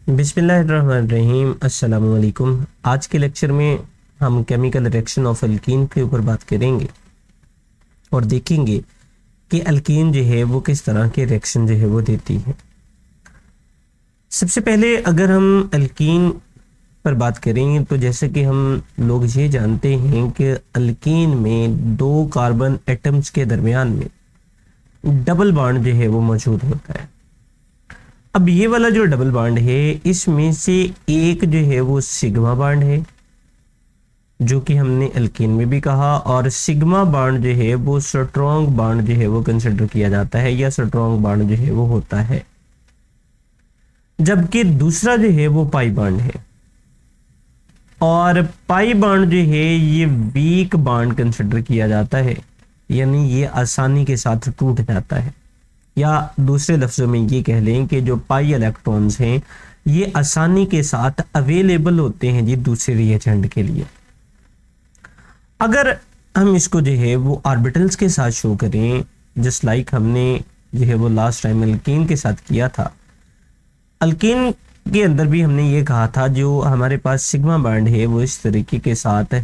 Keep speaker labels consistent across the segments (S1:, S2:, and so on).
S1: बिस्मिल्लाहिर्रहमानिर्रहीम। अस्सलामु अलैकुम। आज के लेक्चर में हम केमिकल रिएक्शन ऑफ अल्कीन के ऊपर बात करेंगे और देखेंगे कि अल्कीन जो है वो किस तरह के रिएक्शन जो है वो देती है। सबसे पहले अगर हम अल्कीन पर बात करेंगे तो जैसे कि हम लोग ये जानते हैं कि अल्कीन में दो कार्बन एटम्स के दरमियान में डबल बॉन्ड जो है वो मौजूद होता है। अब ये वाला जो डबल बॉन्ड है इसमें से एक जो है वो सिग्मा बॉन्ड है, जो कि हमने अल्कीन में भी कहा, और सिग्मा बॉन्ड जो है वो स्ट्रॉन्ग बॉन्ड जो है वो कंसिडर किया जाता है या स्ट्रॉन्ग बॉन्ड जो है वो होता है, जबकि दूसरा जो है वो पाई बॉन्ड है। और पाई बॉन्ड जो है ये वीक बॉन्ड कंसिडर किया जाता है, यानी ये आसानी के साथ टूट जाता है, या दूसरे लफ्जों में ये कह लें कि जो पाई इलेक्ट्रॉन्स हैं ये आसानी के साथ अवेलेबल होते हैं जी दूसरे रिएजेंट के लिए। अगर हम इसको जो है वो ऑर्बिटल्स के साथ शो करें, जस्ट लाइक हमने जो है वो लास्ट टाइम अल्कीन के साथ किया था। अल्कीन के अंदर भी हमने ये कहा था जो हमारे पास सिग्मा बॉन्ड है वो इस तरीके के साथ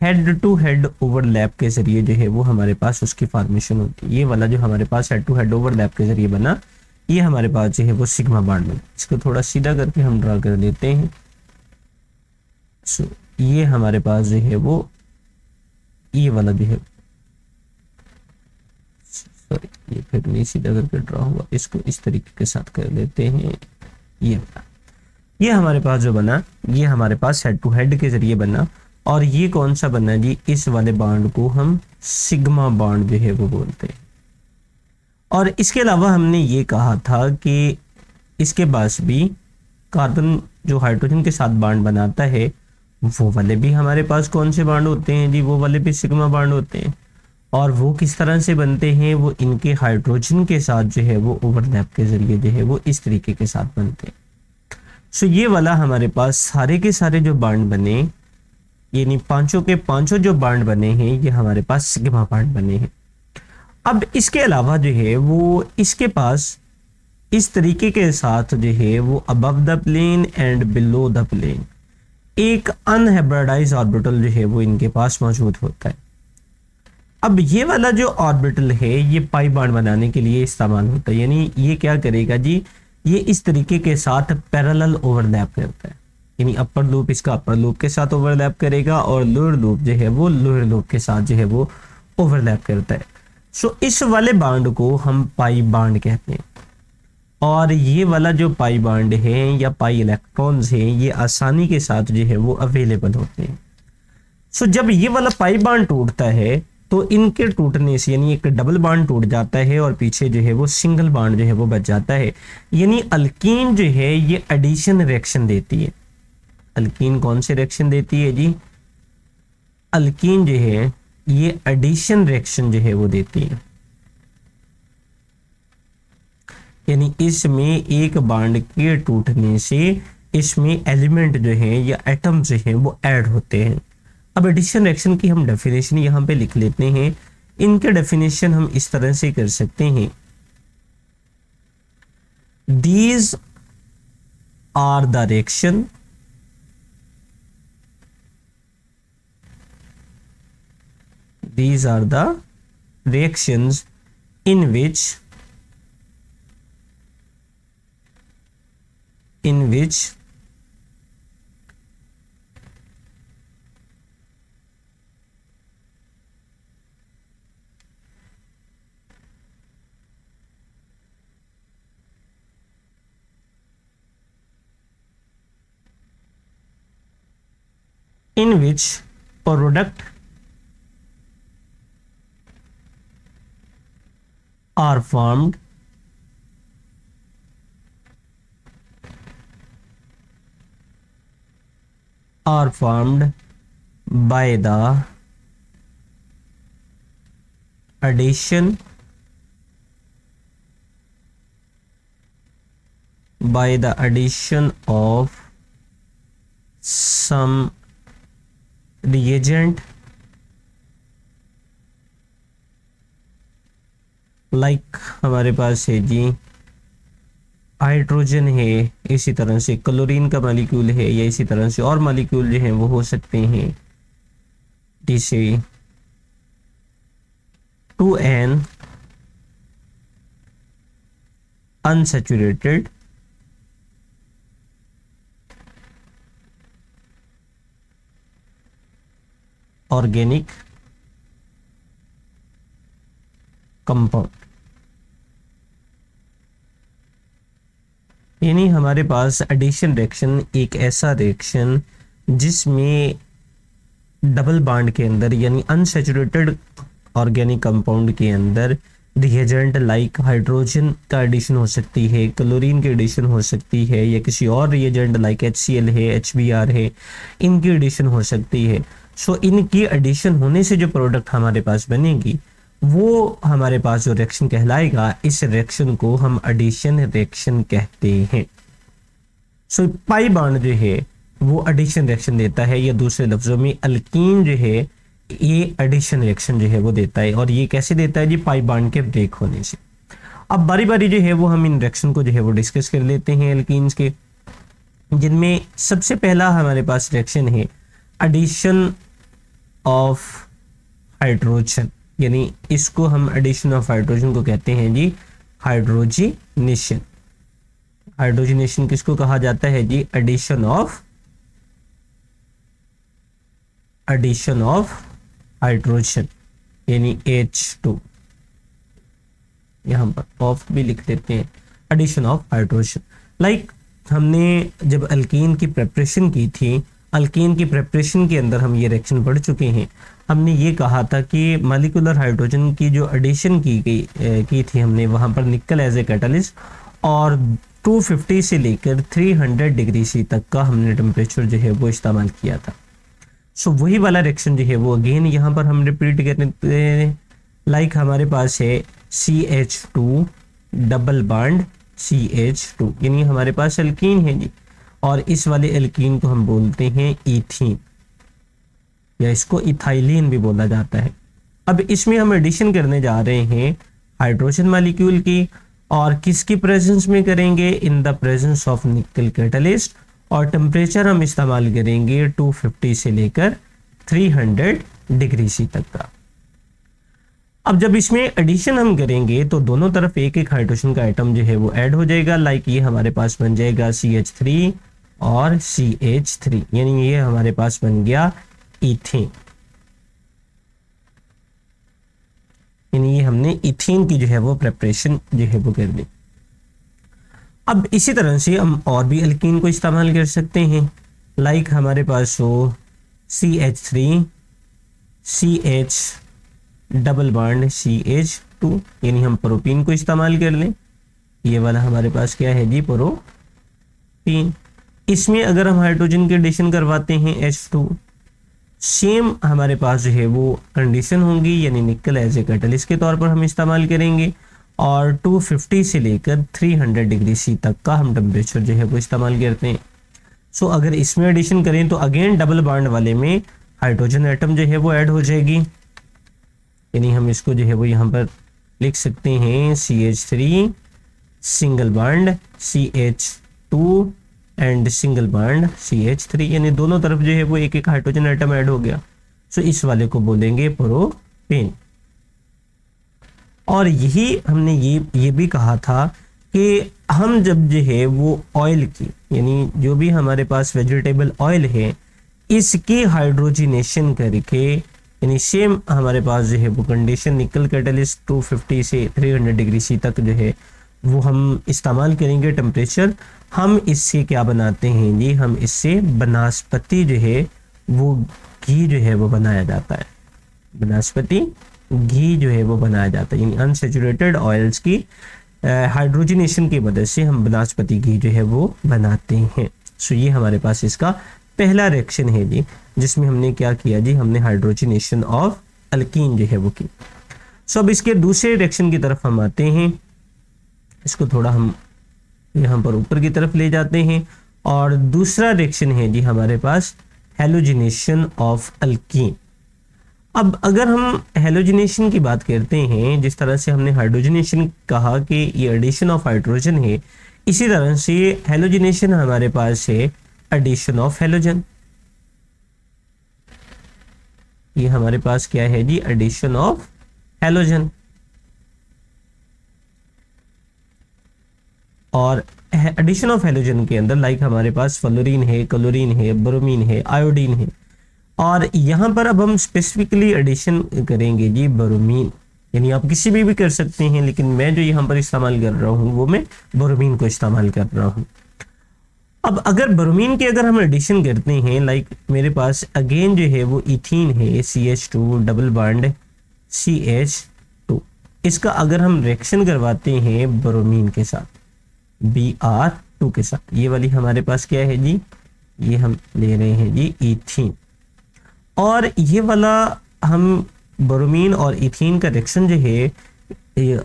S1: हेड टू हेड ओवरलैप के जरिए जो है वो हमारे पास उसकी फॉर्मेशन होती है। ये वाला जो हमारे पास हेड टू हेड ओवरलैप के जरिए बना, ये हमारे पास जो है वो सिग्मा बॉन्ड बना। इसको थोड़ा सीधा करके हम ड्रा कर देते हैं। ये हमारे पास जो है वो ये वाला जो है, सॉरी ये फिर नहीं सीधा करके ड्रा हुआ, इसको इस तरीके के साथ कर लेते हैं। ये हमारे पास जो बना ये हमारे पास हेड टू हेड के जरिए बना, और ये कौन सा बना जी, इस वाले बॉन्ड को हम सिग्मा बॉन्ड जो है वो बोलते हैं। और इसके अलावा हमने ये कहा था कि इसके पास भी कार्बन जो हाइड्रोजन के साथ बॉन्ड बनाता है वो वाले भी हमारे पास कौन से बॉन्ड होते हैं जी, वो वाले भी सिग्मा बॉन्ड होते हैं। और वो किस तरह से बनते हैं, वो इनके हाइड्रोजन के साथ जो है वो ओवरलैप के जरिए जो है वो इस तरीके के साथ बनते हैं। सो ये वाला हमारे पास सारे के सारे जो बॉन्ड बने, यानी पांचों के पांचों जो बॉन्ड बने हैं ये हमारे पास सिग्मा बॉन्ड बने हैं। अब इसके अलावा जो है वो इसके पास इस तरीके के साथ जो है वो above the plane and below the plane एक अनहाइब्रिडाइज ऑर्बिटल जो है वो इनके पास मौजूद होता है। अब ये वाला जो ऑर्बिटल है ये पाई बॉन्ड बनाने के लिए इस्तेमाल होता है, यानी ये क्या करेगा जी, ये इस तरीके के साथ पैरेलल ओवरलैप करता है, यानी अपर लूप इसका अपर लूप के साथ ओवरलैप करेगा और लोअर लूप जो है वो लोअर लूप के साथ जो है वो ओवरलैप करता है। सो इस वाले बॉन्ड को हम पाई बॉन्ड कहते हैं। और ये वाला जो पाई बॉन्ड है या पाई इलेक्ट्रॉन्स हैं ये आसानी के साथ जो है वो अवेलेबल होते हैं। सो जब ये वाला पाई बॉन्ड टूटता है तो इनके टूटने से यानी एक डबल बॉन्ड टूट जाता है और पीछे जो है वो सिंगल बॉन्ड जो है वो बच जाता है। यानी अल्कीन जो है ये एडिशन रिएक्शन देती है। अल्कीन कौन से रिएक्शन देती है जी, अल्कीन जो है ये एडिशन रिएक्शन जो है वो देती है, यानी इसमें एक बॉन्ड के टूटने से इसमें एलिमेंट जो है या एटम जो है वो ऐड होते हैं। अब एडिशन रिएक्शन की हम डेफिनेशन यहाँ पे लिख लेते हैं। इनके डेफिनेशन हम इस तरह से कर सकते हैं, these are the reaction these are the reactions in which product are formed by the addition of some reagent like हमारे पास है जी हाइड्रोजन है, इसी तरह से क्लोरीन का मॉलिक्यूल है, या इसी तरह से और मॉलिक्यूल जो है वो हो सकते हैं, जैसे 2n अनसैचुरेटेड ऑर्गेनिक कंपाउंड। यानी हमारे पास एडिशन रिएक्शन एक ऐसा रिएक्शन जिसमें डबल बॉन्ड के अंदर यानी अनसैचुरेटेड ऑर्गेनिक कंपाउंड के अंदर रिएजेंट लाइक हाइड्रोजन का एडिशन हो सकती है, क्लोरीन की एडिशन हो सकती है, या किसी और रिएजेंट लाइक HCl है, HBr है, इनकी एडिशन हो सकती है। सो इनकी एडिशन होने से जो प्रोडक्ट हमारे पास बनेगी वो हमारे पास जो रिएक्शन कहलाएगा, इस रिएक्शन को हम एडिशन रिएक्शन कहते हैं। सो पाई बॉन्ड जो है वो एडिशन रिएक्शन देता है, या दूसरे लफ्जों में अल्कीन जो है ये एडिशन रिएक्शन जो है वो देता है। और ये कैसे देता है जी? पाई बॉन्ड के ब्रेक होने से। अब बारी बारी जो है वो हम इन रिएक्शन को जो है वो डिस्कस कर लेते हैं एल्कीन्स के, जिनमें सबसे पहला हमारे पास रिएक्शन है एडिशन ऑफ हाइड्रोजन, यानी इसको हम एडिशन ऑफ हाइड्रोजन को कहते हैं जी हाइड्रोजिनेशन। हाइड्रोजिनेशन किसको कहा जाता है जी? एडिशन ऑफ हाइड्रोजन, यानी H2, यहां पर ऑफ भी लिख देते हैं, एडिशन ऑफ हाइड्रोजन। लाइक हमने जब अल्कीन की प्रेपरेशन की थी, अल्कीन की प्रेपरेशन के अंदर हम ये रिएक्शन पढ़ चुके हैं। हमने ये कहा था कि मॉलिक्यूलर हाइड्रोजन की जो एडिशन की थी हमने, वहां पर निकल एज ए कैटलिस्ट, और 250 से लेकर 300 डिग्री सी तक का हमने टेम्परेचर जो है वो इस्तेमाल किया था। सो वही वाला रिएक्शन जो है वो अगेन यहाँ पर हम रिपीट करते हैं। लाइक हमारे पास है CH2 डबल बॉन्ड CH2, यानी हमारे पास एल्कीन है जी, और इस वाले एल्कीन को हम बोलते हैं इथीन, या इसको इथाइलिन भी बोला जाता है। अब इसमें हम एडिशन करने जा रहे हैं हाइड्रोजन मॉलिक्यूल की, और किसकी प्रेजेंस में करेंगे? इन द प्रेजेंस ऑफ निकल कैटलिस्ट, और टेम्परेचर हम इस्तेमाल करेंगे 250 से लेकर 300 डिग्री सी तक का। अब जब इसमें एडिशन हम करेंगे तो दोनों तरफ एक एक हाइड्रोजन का आइटम जो है वो ऐड हो जाएगा। लाइक ये हमारे पास बन जाएगा CH3 और CH3, यानी ये हमारे पास बन गया इथेन, यानी ये हमने इथेन की जो है वो प्रेपरेशन जो है वो कर ली। अब इसी तरह से हम और भी एल्कीन को इस्तेमाल कर सकते हैं। लाइक हमारे पास हो CH3 CH double bond CH2, यानी हम प्रोपीन को इस्तेमाल कर लें। ये वाला हमारे पास क्या है जी? प्रोपीन। इसमें अगर हम हाइड्रोजन की एडिशन करवाते हैं H2, सेम हमारे पास जो है वो कंडीशन होंगी, यानी निकल एज ए कैटलिस्ट के तौर पर हम इस्तेमाल करेंगे, और 250 से लेकर 300 डिग्री सी तक का हम टेम्परेचर जो है वो इस्तेमाल करते हैं। सो अगर इसमें एडिशन करें तो अगेन डबल बॉन्ड वाले में हाइड्रोजन एटम जो है वो ऐड हो जाएगी, यानी हम इसको जो है वो यहाँ पर लिख सकते हैं CH3 single bond CH2 and single bond CH3, यानी दोनों तरफ जो है वो एक एक हाइड्रोजन एटम ऐड हो गया। सो इस वाले को बोलेंगे प्रोपेन। और यही हमने ये भी कहा था कि हम जब जो है वो ऑयल की, यानी जो भी हमारे पास वेजिटेबल ऑयल है, इसकी हाइड्रोजिनेशन करके, यानी सेम हमारे पास जो है वो कंडीशन निकल कैटलिस्ट 250 से 300 डिग्री सी तक जो है वो हम इस्तेमाल करेंगे टेम्परेचर। हम इससे क्या बनाते हैं जी? हम इससे वनस्पति जो है वो घी जो है वो बनाया जाता है, वनस्पति घी जो है वो बनाया जाता है, यानी अनसैचुरेटेड ऑयल्स की हाइड्रोजिनेशन की मदद से हम वनस्पति घी जो है वो बनाते हैं। सो ये हमारे पास इसका पहला रिएक्शन है जी, जिसमें हमने क्या किया जी? हमने हाइड्रोजिनेशन ऑफ अल्कीन जो है वो की। सो अब इसके दूसरे रिएक्शन की तरफ हम आते हैं। इसको थोड़ा हम यहाँ पर ऊपर की तरफ ले जाते हैं, और दूसरा रिएक्शन है जी हमारे पास हेलोजिनेशन ऑफ अल्कीन। अब अगर हम हेलोजिनेशन की बात करते हैं, जिस तरह से हमने हाइड्रोजनेशन कहा कि ये एडिशन ऑफ हाइड्रोजन है, इसी तरह से हेलोजिनेशन हमारे पास है एडिशन ऑफ हेलोजन। ये हमारे पास क्या है जी, एडिशन ऑफ हेलोजन। और एडिशन ऑफ हेलोजन के अंदर लाइक हमारे पास फ्लोरीन है, क्लोरीन है, ब्रोमीन है, आयोडीन है। और यहां पर अब हम स्पेसिफिकली एडिशन करेंगे जी ब्रोमीन, यानी आप किसी भी कर सकते हैं, लेकिन मैं जो यहां पर इस्तेमाल कर रहा हूं वो मैं ब्रोमीन को इस्तेमाल कर रहा हूं। अब अगर ब्रोमीन के अगर हम एडिशन करते हैं, लाइक मेरे पास अगेन जो है वो इथीन है, CH2 डबल बॉन्ड CH2, इसका अगर हम रिएक्शन करवाते हैं ब्रोमीन के साथ, Br2 के साथ, ये वाली हमारे पास क्या है जी, ये हम ले रहे हैं जी इथीन। और ये वाला हम ब्रोमीन और इथीन का रिएक्शन जो है,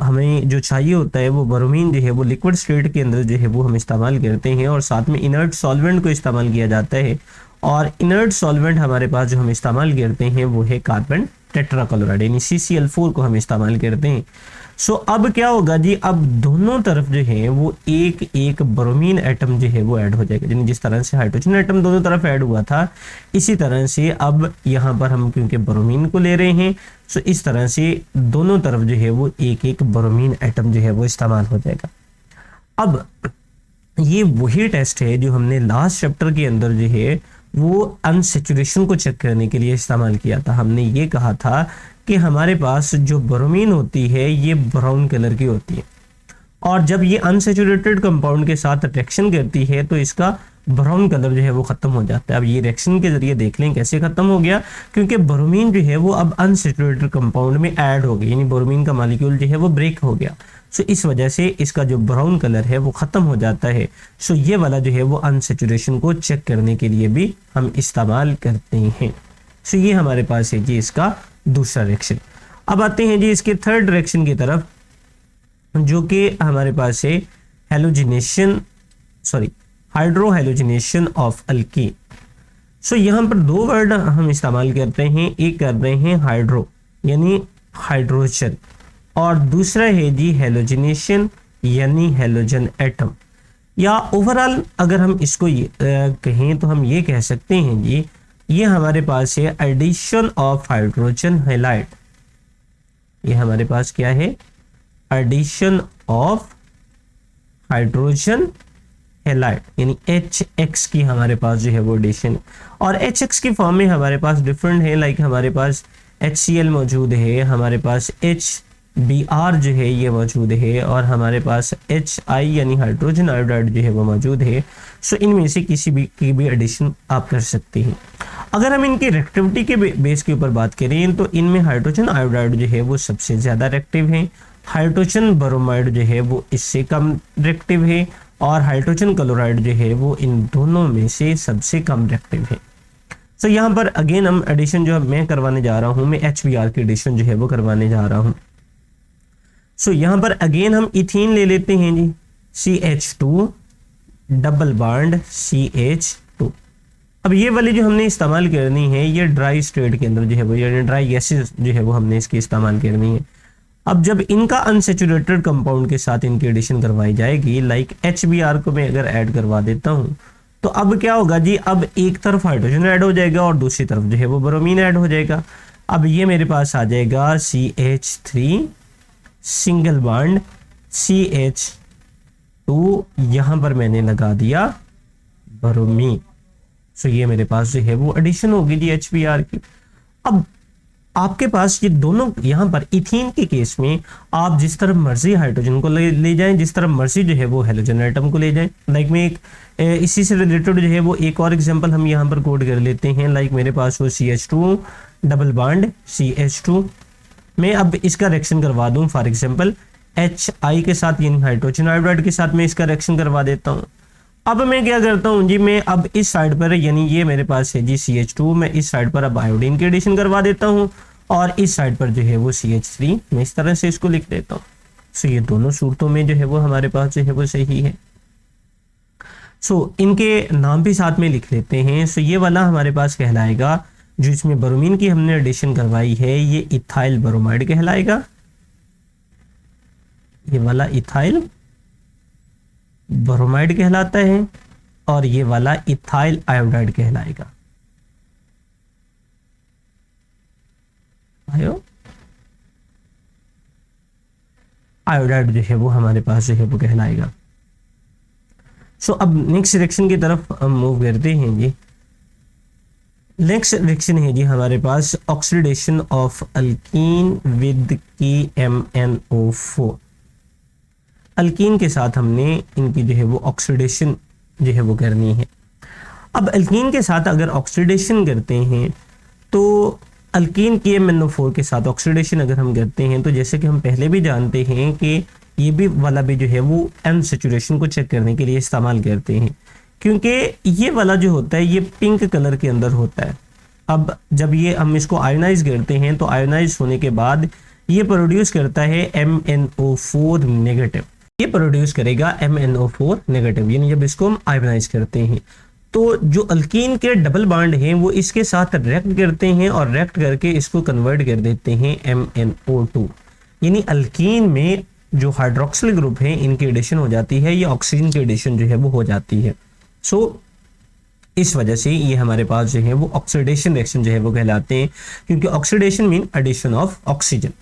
S1: हमें जो चाहिए होता है वो ब्रोमीन जो है वो लिक्विड स्टेट के अंदर जो है वो हम इस्तेमाल करते हैं, और साथ में इनर्ट सॉल्वेंट को इस्तेमाल किया जाता है। और इनर्ट सॉल्वेंट हमारे पास जो हम इस्तेमाल करते हैं वो है कार्बन टेट्राक्लोराइड, यानी CCl4 को हम इस्तेमाल करते हैं। सो अब क्या होगा जी, अब दोनों तरफ जो है वो एक एक ब्रोमीन एटम जो है वो ऐड हो जाएगा, यानी जिस तरह से हाइड्रोजन एटम दोनों तरफ ऐड हुआ था, इसी तरह से अब यहाँ पर हम क्योंकि ब्रोमीन को ले रहे हैं, सो इस तरह से दोनों तरफ जो है वो एक एक ब्रोमीन एटम जो है वो इस्तेमाल हो जाएगा। अब ये वही टेस्ट है जो हमने लास्ट चैप्टर के अंदर जो है वो अनसेचुरेशन को चेक करने के लिए इस्तेमाल किया था। हमने ये कहा था कि हमारे पास जो ब्रोमीन होती है ये ब्राउन कलर की होती है, और जब ये अनसेचुरेटेड कंपाउंड के साथ रिएक्शन करती है तो इसका ब्राउन कलर जो है वो खत्म हो जाता है। अब ये रिएक्शन के जरिए देख लें कैसे खत्म हो गया, क्योंकि ब्रोमीन जो है वो अब अनसेचुरेटेड कंपाउंड में ऐड हो गई, यानी ब्रोमीन का मॉलिक्यूल जो है वो ब्रेक हो गया। सो इस वजह से इसका जो ब्राउन कलर है वो खत्म हो जाता है। सो ये वाला जो है वो अनसेचुरेशन को चेक करने के लिए भी हम इस्तेमाल करते हैं। सो ये हमारे पास है जी इसका दूसरा रिएक्शन। अब आते हैं जी इसके थर्ड रिएक्शन की तरफ, जो कि हमारे पास है हाइड्रोहेलोजिनेशन ऑफ अल्कीन। सो यहाँ पर दो वर्ड हम इस्तेमाल करते हैं, एक कर रहे हैं हाइड्रो यानी हाइड्रोजन, और दूसरा है जी हेलोजिनेशन यानी हेलोजन एटम। या ओवरऑल अगर हम इसको कहें तो हम ये कह सकते हैं जी, ये हमारे पास है एडिशन ऑफ हाइड्रोजन हैलाइड। ये हमारे पास क्या है, एडिशन ऑफ हाइड्रोजन हैलाइड, यानी HX की हमारे पास जो है वो एडिशन। और HX की फॉर्म में हमारे पास डिफरेंट है, लाइक हमारे पास HCl मौजूद है, हमारे पास HBr जो है ये मौजूद है, और हमारे पास HI यानी हाइड्रोजन आयोडाइड जो है वो मौजूद है। सो इनमें से किसी भी की भी एडिशन आप कर सकते हैं। अगर हम इनकी रिएक्टिविटी के बेस के ऊपर बात करें तो इनमें हाइड्रोजन आयोडाइड जो है वो सबसे ज़्यादा रिएक्टिव है, हाइड्रोजन ब्रोमाइड जो है वो इससे कम रिएक्टिव है, और हाइड्रोजन क्लोराइड जो है वो इन दोनों में से सबसे कम रिएक्टिव है। सो यहाँ पर अगेन हम एडिशन जो मैं करवाने जा रहा हूँ, मैं HBr की एडिशन जो है वो करवाने जा रहा हूँ। सो यहाँ पर अगेन हम इथीन ले लेते हैं जी, CH2 डबल बॉन्ड CH2। अब ये वाली जो हमने इस्तेमाल करनी है ये ड्राई स्टेट के अंदर जो है वो, यानी ड्राई गैसेस जो है वो हमने इसकी इस्तेमाल करनी है। अब जब इनका अनसेचुरेटेड कंपाउंड के साथ इनकी एडिशन करवाई जाएगी, लाइक HBr को मैं अगर ऐड करवा देता हूँ, तो अब क्या होगा जी, अब एक तरफ हाइड्रोजन ऐड हो जाएगा और दूसरी तरफ जो है वो ब्रोमीन ऐड हो जाएगा। अब ये मेरे पास आ जाएगा CH3 सिंगल बॉन्ड CH2, यहाँ पर मैंने लगा दिया ब्रोमीन। सो ये मेरे पास जो है वो एडिशन होगी जी HBr की। अब आपके पास ये दोनों, यहाँ पर इथीन के केस में आप जिस तरफ मर्जी हाइड्रोजन को ले जाएं, जिस तरफ मर्जी जो है वो हेलोजन एटम को ले जाएं। लाइक में एक इसी से रिलेटेड जो है वो एक और एग्जांपल हम यहाँ पर कोड कर लेते हैं। लाइक मेरे पास वो CH2 डबल बॉन्ड CH2, मैं अब इसका रिएक्शन करवा दूं फॉर एग्जांपल HI के साथ, यानी हाइड्रोजन आयोडाइड के साथ मैं इसका रिएक्शन करवा देता हूँ। अब मैं क्या करता हूँ जी, मैं अब इस साइड पर, यानी ये मेरे पास है जी CH2, मैं इस साइड पर अब आयोडीन की एडिशन करवा देता हूँ, और इस साइड पर जो है वो CH3 मैं इस तरह से इसको लिख देता हूँ। सो ये दोनों सूरतों में जो है वो हमारे पास जो है वो सही है। सो इनके नाम भी साथ में लिख लेते हैं। सो ये वाला हमारे पास कहलाएगा, जो इसमें ब्रोमीन की हमने एडिशन करवाई है, ये इथाइल ब्रोमाइड कहलाएगा। ये वाला इथाइल ब्रोमाइड कहलाता है और ये वाला इथाइल आयोडाइड कहलाएगा। आयोडाइड जो है वो हमारे पास जो है वो कहलाएगा। सो अब नेक्स्ट रिएक्शन की तरफ हम मूव करते हैं जी। नेक्स्ट रिएक्शन है जी हमारे पास oxidation of alkyne with KMnO4। Alkyne के साथ हमने इनकी जो है वो ऑक्सीडेशन जो है वो करनी है। अब अल्कीन के साथ अगर ऑक्सीडेशन करते हैं तो अल्कीन KMnO4 के साथ ऑक्सीडेशन अगर हम करते हैं तो जैसे कि हम पहले भी जानते हैं कि ये भी वाला भी जो है वो एन सैचुरेशन को चेक करने के लिए इस्तेमाल करते हैं, क्योंकि ये वाला जो होता है ये पिंक कलर के अंदर होता है। अब जब ये हम इसको आयोनाइज करते हैं तो आयोनाइज होने के बाद ये प्रोड्यूस करता है MnO4 नेगेटिव। ये प्रोड्यूस करेगा MnO4 नेगेटिव, यानी जब इसको हम आयोनाइज करते हैं तो जो अल्कीन के डबल बॉन्ड हैं वो इसके साथ रिएक्ट करते हैं और रिएक्ट करके इसको कन्वर्ट कर देते हैं MnO2, यानी अल्कीन में जो हाइड्रोक्सिल ग्रुप है इनकी एडिशन हो जाती है, ये ऑक्सीजन की एडिशन जो है वो हो जाती है। सो इस वजह से ये हमारे पास जो है वो ऑक्सीडेशन रिएक्शन जो है वो कहलाते हैं, क्योंकि oxidation mean addition of oxygen.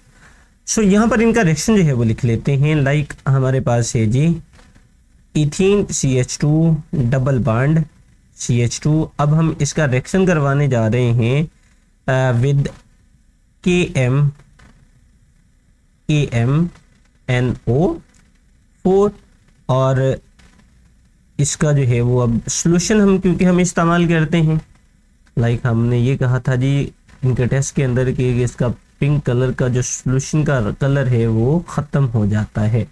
S1: So यहाँ पर इनका रिएक्शन जो है वो लिख लेते हैं। लाइक हमारे पास है जी ethene CH2 double bond CH2। अब हम इसका रिएक्शन करवाने जा रहे हैं विद KMnO4 और इसका जो है वो अब सोल्यूशन हम क्योंकि हम इस्तेमाल करते हैं, लाइक हमने ये कहा था जी इनके टेस्ट के अंदर कि इसका पिंक कलर का जो सोल्यूशन का कलर है वो ख़त्म हो जाता है।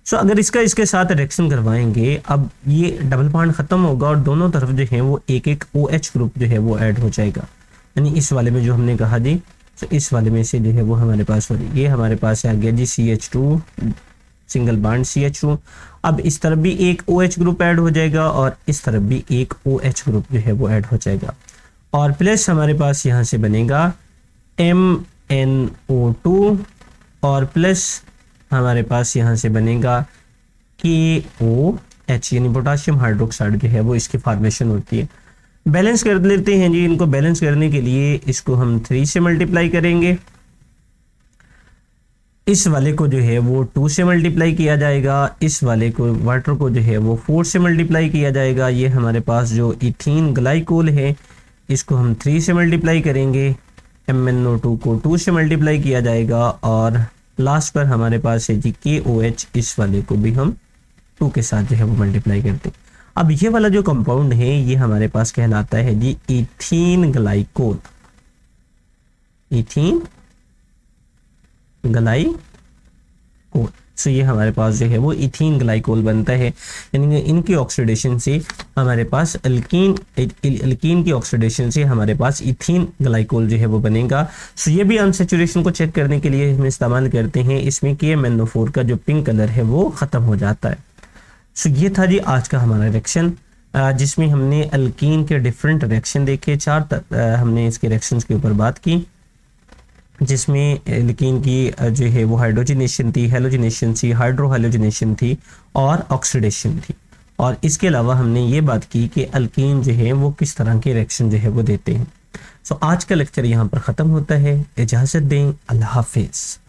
S1: सो अगर इसके साथ रिएक्शन करवाएंगे, अब ये डबल बॉन्ड ख़त्म होगा और दोनों तरफ जो है वो एक एक OH ग्रुप जो है वो ऐड हो जाएगा, यानी इस वाले में जो हमने कहा जी, तो इस वाले में से जो है वो हमारे पास हो रही, ये हमारे पास आ गया जी CH2 सिंगल बॉन्ड CH2। अब इस तरफ भी एक OH ग्रुप ऐड हो जाएगा और इस तरफ भी एक OH ग्रुप जो है वो ऐड हो जाएगा, और प्लस हमारे पास यहाँ से बनेगा MnO2 और प्लस हमारे पास यहाँ से बनेगा KOH, यानी पोटाशियम हाइड्रोक्साइड जो है वो इसकी फॉर्मेशन होती है। बैलेंस कर लेते हैं जी इनको। बैलेंस करने के लिए इसको हम 3 से मल्टीप्लाई करेंगे, इस वाले को जो है वो 2 से मल्टीप्लाई किया जाएगा, इस वाले को वाटर को जो है वो 4 से मल्टीप्लाई किया जाएगा। ये हमारे पास जो इथीन ग्लाइकोल है इसको हम 3 से मल्टीप्लाई करेंगे, MnO2 को 2 से मल्टीप्लाई किया जाएगा और लास्ट पर हमारे पास है जी KOH, इस वाले को भी हम 2 के साथ जो है वो मल्टीप्लाई करते हैं। अब ये वाला जो कंपाउंड है ये हमारे पास कहलाता है जी ethene glycol. Ethene glycol. So ये हमारे पास जो है वो इथीन ग्लाइकोल बनता है, यानी इनकी ऑक्सीडेशन से हमारे पास अल्कीन की ऑक्सीडेशन से हमारे पास इथीन ग्लाइकोल जो है वो बनेगा। सो ये भी अनसैचुरेशन को चेक करने के लिए हम इस्तेमाल करते हैं। इसमें KMnO4 का जो पिंक कलर है वो ख़त्म हो जाता है। सो ये था जी आज का हमारा रिएक्शन, जिसमें हमने अल्कीन के डिफरेंट रिएक्शन देखे। 4 हमने इसके रिएक्शंस के ऊपर बात की, जिसमें अल्कीन की जो है वो हाइड्रोजनेशन थी, हेलोजनेशन थी, हाइड्रोहेलोजनेशन थी और ऑक्सीडेशन थी। और इसके अलावा हमने ये बात की कि अल्कीन जो है वो किस तरह के रिएक्शन जो है वो देते हैं। सो आज का लेक्चर यहाँ पर ख़त्म होता है। इजाज़त दें, अल्लाह हाफिज़।